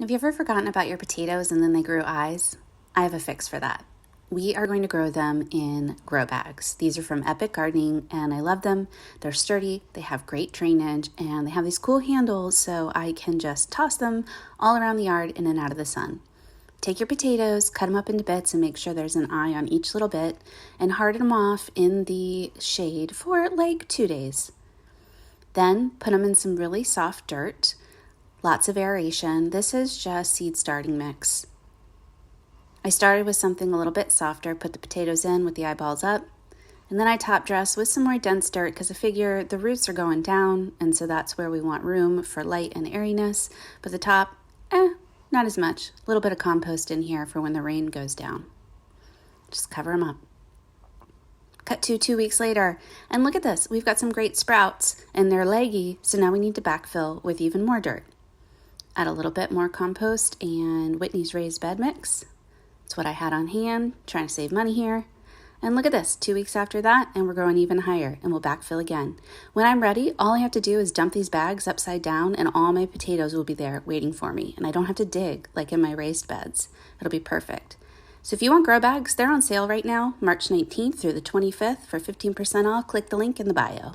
Have you ever forgotten about your potatoes and then they grew eyes? I have a fix for that. We are going to grow them in grow bags. These are from Epic Gardening and I love them. They're sturdy, they have great drainage, and they have these cool handles so I can just toss them all around the yard in and out of the sun. Take your potatoes, cut them up into bits and make sure there's an eye on each little bit, and harden them off in the shade for like 2 days. Then put them in some really soft dirt. Lots of aeration. This is just seed starting mix. I started with something a little bit softer, put the potatoes in with the eyeballs up, and then I top dress with some more dense dirt because I figure the roots are going down, and so that's where we want room for light and airiness. But the top, not as much. A little bit of compost in here for when the rain goes down. Just cover them up. Cut to 2 weeks later, and look at this. We've got some great sprouts, and they're leggy, so now we need to backfill with even more dirt. Add a little bit more compost and Whitney's raised bed mix. It's what I had on hand, trying to save money here. And look at this, 2 weeks after that, and we're growing even higher, and we'll backfill again. When I'm ready, all I have to do is dump these bags upside down, and all my potatoes will be there waiting for me, and I don't have to dig like in my raised beds. It'll be perfect. So if you want grow bags, they're on sale right now, March 19th through the 25th for 15% off. Click the link in the bio.